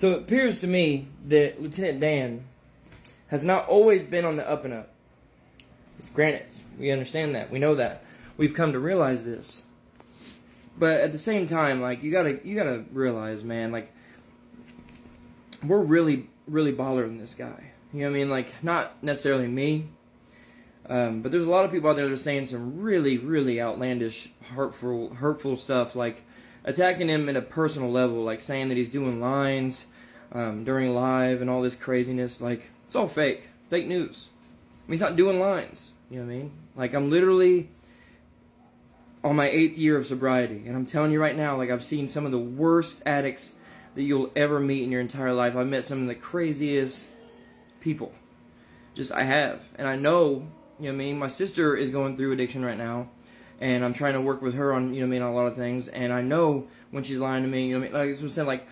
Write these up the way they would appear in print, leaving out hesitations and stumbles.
So it appears to me that Lieutenant Dan has not always been on the up and up. It's granted. We understand that. We know that. We've come to realize this. But at the same time, like, you gotta realize, man, like, we're really bothering this guy. You know what I mean? Like, not necessarily me, but there's a lot of people out there that are saying some really outlandish, hurtful stuff, like attacking him at a personal level, like saying that he's doing lines during live and all this craziness. Like, it's all fake news. I mean, he's not doing lines. You know what I mean? Like, I'm literally on my 8th year of sobriety, and I'm telling you right now, like, I've seen some of the worst addicts that you'll ever meet in your entire life. I've met some of the craziest people. I have. And I know, you know what I mean, my sister is going through addiction right now, and I'm trying to work with her on, you know what I mean, on a lot of things, and I know when she's lying to me, you know what I mean, like I was saying, like,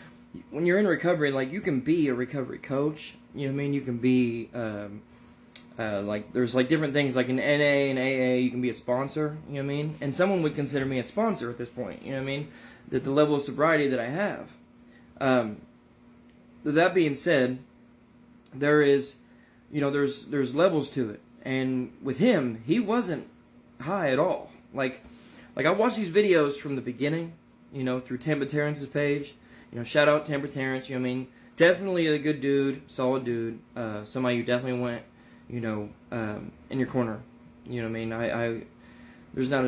when you're in recovery, like, you can be a recovery coach, you know what I mean, you can be, like, there's, like, different things, like in NA and AA, you can be a sponsor, you know what I mean, and someone would consider me a sponsor at this point, you know what I mean, at the level of sobriety that I have. That being said, there is, you know, there's levels to it, and with him, he wasn't high at all. Like I watched these videos from the beginning, you know, through Tampa Terrence's page. You know, shout out Tampa Terrence. You know what I mean? Definitely a good dude, solid dude. Somebody you definitely want, you know, in your corner. You know what I mean? There's not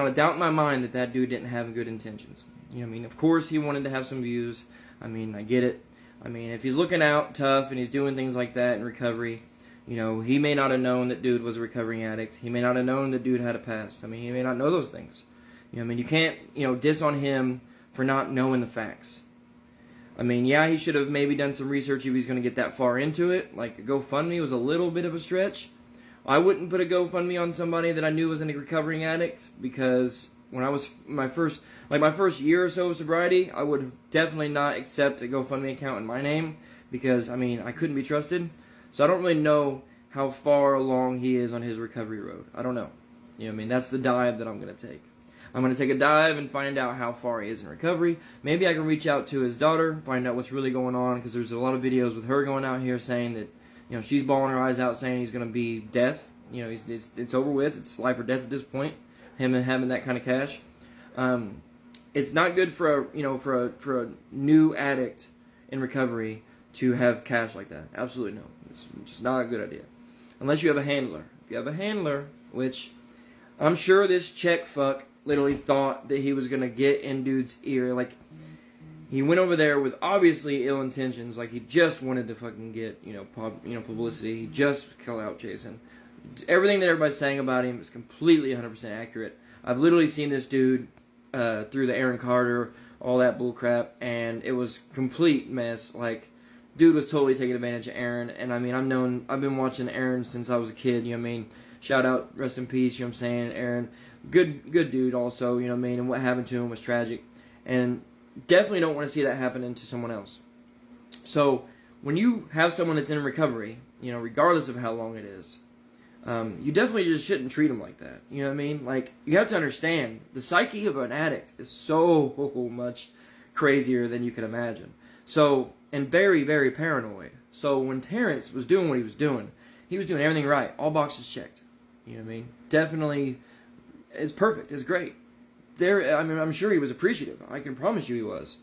a doubt in my mind that dude didn't have good intentions. You know what I mean? Of course, he wanted to have some views. I mean, I get it. I mean, if he's looking out tough and he's doing things like that in recovery, you know, he may not have known that dude was a recovering addict. He may not have known that dude had a past. I mean, he may not know those things. You know what I mean? You can't, you know, diss on him for not knowing the facts. I mean, yeah, he should have maybe done some research if he's going to get that far into it. Like, a GoFundMe was a little bit of a stretch. I wouldn't put a GoFundMe on somebody that I knew was a recovering addict, because when I was my first year or so of sobriety, I would definitely not accept a GoFundMe account in my name, because, I mean, I couldn't be trusted. So I don't really know how far along he is on his recovery road. I don't know. You know what I mean? That's the dive that I'm going to take. I'm going to take a dive and find out how far he is in recovery. Maybe I can reach out to his daughter, find out what's really going on, because there's a lot of videos with her going out here saying that, you know, she's bawling her eyes out saying he's going to be death. You know, it's over with. It's life or death at this point, him and having that kind of cash. It's not good for a new addict in recovery to have cash like that. Absolutely no. It's just not a good idea. Unless you have a handler. If you have a handler, which I'm sure this check fuck literally thought that he was going to get in dude's ear. Like, he went over there with obviously ill intentions. Like, he just wanted to fucking get, publicity. He just called out chasing. Everything that everybody's saying about him is completely 100% accurate. I've literally seen this dude through the Aaron Carter, all that bullcrap, and it was complete mess. Like, dude was totally taking advantage of Aaron, and I mean, I've been watching Aaron since I was a kid, you know what I mean? Shout out, rest in peace, you know what I'm saying? Aaron, good dude also, you know what I mean? And what happened to him was tragic, and definitely don't want to see that happen to someone else. So, when you have someone that's in recovery, you know, regardless of how long it is, you definitely just shouldn't treat them like that, you know what I mean? Like, you have to understand, the psyche of an addict is so much crazier than you can imagine. So, and very, very paranoid. So when Terrence was doing what he was doing everything right. All boxes checked. You know what I mean? Definitely, it's perfect. It's great. I'm sure he was appreciative. I can promise you he was.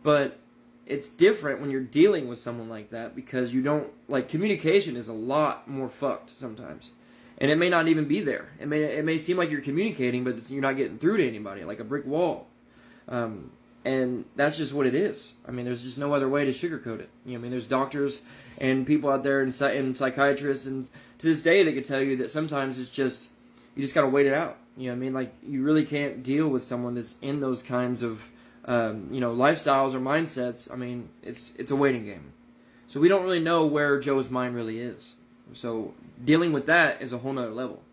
But it's different when you're dealing with someone like that, because you don't, like, communication is a lot more fucked sometimes. And it may not even be there. It may seem like you're communicating, but you're not getting through to anybody, like a brick wall. And that's just what it is. I mean, there's just no other way to sugarcoat it. You know what I mean? There's doctors and people out there and psychiatrists, and to this day they can tell you that sometimes it's just, you just gotta wait it out. You know what I mean? Like, you really can't deal with someone that's in those kinds of, lifestyles or mindsets. I mean, it's a waiting game. So we don't really know where Joe's mind really is. So dealing with that is a whole nother level.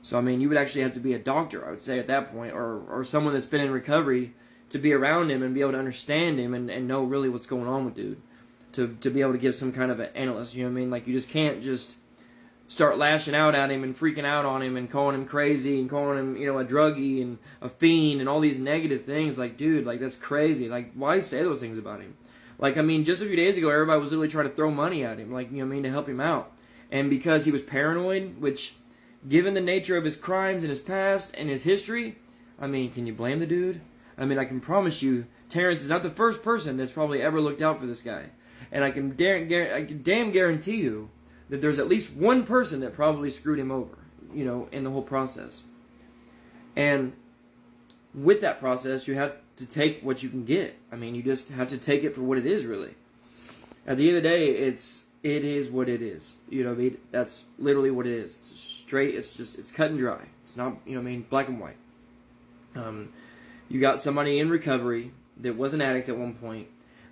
So, I mean, you would actually have to be a doctor, I would say, at that point, or someone that's been in recovery, to be around him and be able to understand him and know really what's going on with dude. To be able to give some kind of an analyst, you know what I mean? Like, you just can't just start lashing out at him and freaking out on him and calling him crazy and calling him, you know, a druggie and a fiend and all these negative things. Like, dude, like, that's crazy. Like, why say those things about him? Like, I mean, just a few days ago, everybody was literally trying to throw money at him, like, you know what I mean, to help him out. And because he was paranoid, which, given the nature of his crimes and his past and his history, I mean, can you blame the dude? I mean, I can promise you, Terrence is not the first person that's probably ever looked out for this guy. And I can damn guarantee you that there's at least one person that probably screwed him over, you know, in the whole process. And with that process, you have to take what you can get. I mean, you just have to take it for what it is, really. At the end of the day, it is what it is. You know what I mean? That's literally what it is. It's straight, it's cut and dry. It's not, you know what I mean, black and white. You got somebody in recovery that was an addict at one point.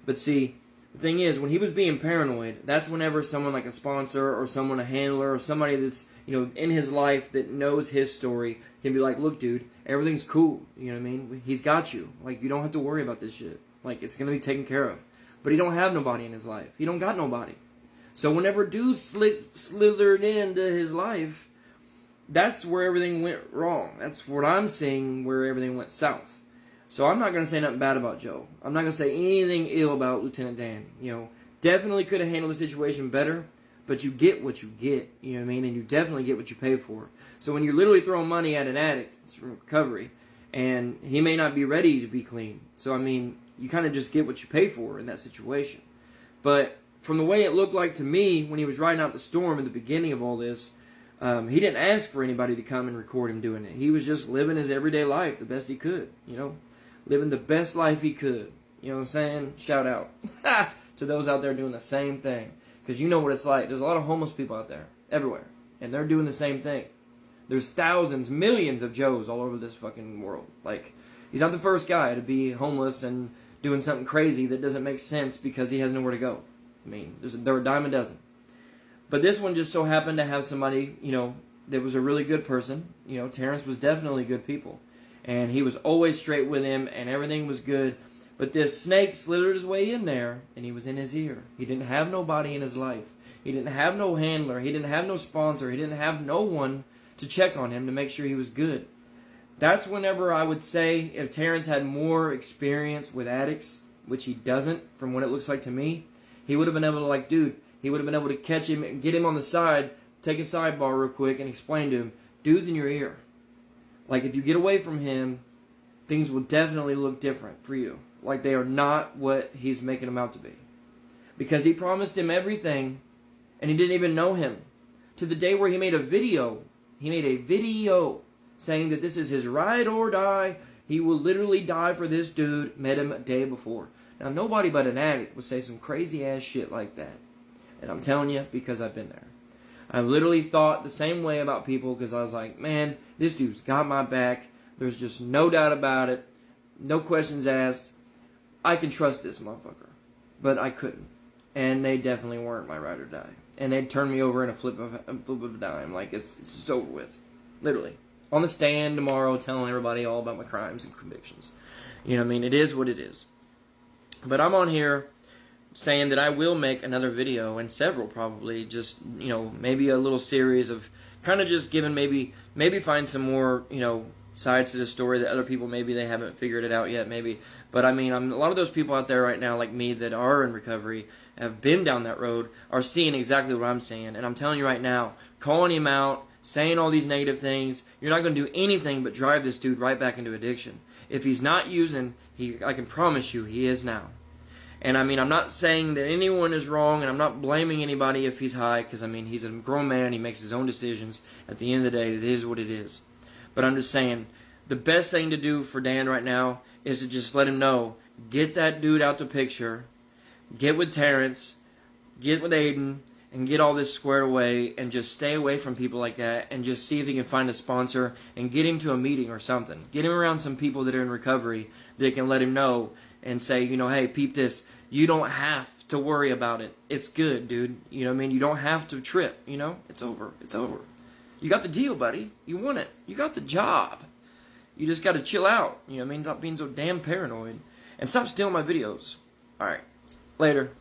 But see, the thing is, when he was being paranoid, that's whenever someone like a sponsor or someone, a handler, or somebody that's, you know, in his life that knows his story can be like, look, dude, everything's cool. You know what I mean? He's got you. Like, you don't have to worry about this shit. Like, it's going to be taken care of. But he don't have nobody in his life. He don't got nobody. So whenever dude slithered into his life, that's where everything went wrong. That's what I'm seeing, where everything went south. So I'm not going to say nothing bad about Joe. I'm not going to say anything ill about Lieutenant Dan. You know, definitely could have handled the situation better, but you get what you get, you know what I mean? And you definitely get what you pay for. So when you're literally throwing money at an addict, it's recovery, and he may not be ready to be clean. So, I mean, you kind of just get what you pay for in that situation. But from the way it looked like to me when he was riding out the storm at the beginning of all this, he didn't ask for anybody to come and record him doing it. He was just living his everyday life the best he could, you know? Living the best life he could. You know what I'm saying? Shout out to those out there doing the same thing. Because you know what it's like. There's a lot of homeless people out there. Everywhere. And they're doing the same thing. There's thousands, millions of Joes all over this fucking world. Like, he's not the first guy to be homeless and doing something crazy that doesn't make sense because he has nowhere to go. I mean, there are a dime a dozen. But this one just so happened to have somebody, you know, that was a really good person. You know, Terrence was definitely good people. And he was always straight with him, and everything was good. But this snake slithered his way in there, and he was in his ear. He didn't have nobody in his life. He didn't have no handler. He didn't have no sponsor. He didn't have no one to check on him to make sure he was good. That's whenever I would say if Terrence had more experience with addicts, which he doesn't from what it looks like to me, he would have been able to, like, dude, he would have been able to catch him and get him on the side, take a sidebar real quick, and explain to him, dude's in your ear. Like, if you get away from him, things will definitely look different for you. Like, they are not what he's making them out to be. Because he promised him everything, and he didn't even know him. To the day where he made a video. He made a video saying that this is his ride or die. He will literally die for this dude. Met him a day before. Now, nobody but an addict would say some crazy-ass shit like that. And I'm telling you, because I've been there. I've literally thought the same way about people because I was like, man, this dude's got my back. There's just no doubt about it. No questions asked. I can trust this motherfucker. But I couldn't. And they definitely weren't my ride or die. And they'd turn me over in a flip of a dime. Like, it's over with. Literally. On the stand tomorrow telling everybody all about my crimes and convictions. You know what I mean? It is what it is. But I'm on here saying that I will make another video, and several probably, just, you know, maybe a little series of kind of just giving maybe find some more, you know, sides to the story that other people maybe they haven't figured it out yet, maybe. But I mean, a lot of those people out there right now, like me, that are in recovery, have been down that road, are seeing exactly what I'm saying. And I'm telling you right now, calling him out, saying all these negative things, you're not going to do anything but drive this dude right back into addiction. If he's not using, I can promise you he is now. And I mean, I'm not saying that anyone is wrong, and I'm not blaming anybody if he's high, because I mean, he's a grown man, he makes his own decisions. At the end of the day, it is what it is. But I'm just saying, the best thing to do for Dan right now is to just let him know, get that dude out the picture, get with Terrence, get with Aiden, and get all this squared away, and just stay away from people like that, and just see if he can find a sponsor, and get him to a meeting or something. Get him around some people that are in recovery that can let him know, and say, you know, hey, peep this. You don't have to worry about it. It's good, dude. You know what I mean? You don't have to trip, you know? It's over. It's over. You got the deal, buddy. You won it. You got the job. You just got to chill out. You know what I mean? Stop being so damn paranoid. And stop stealing my videos. All right. Later.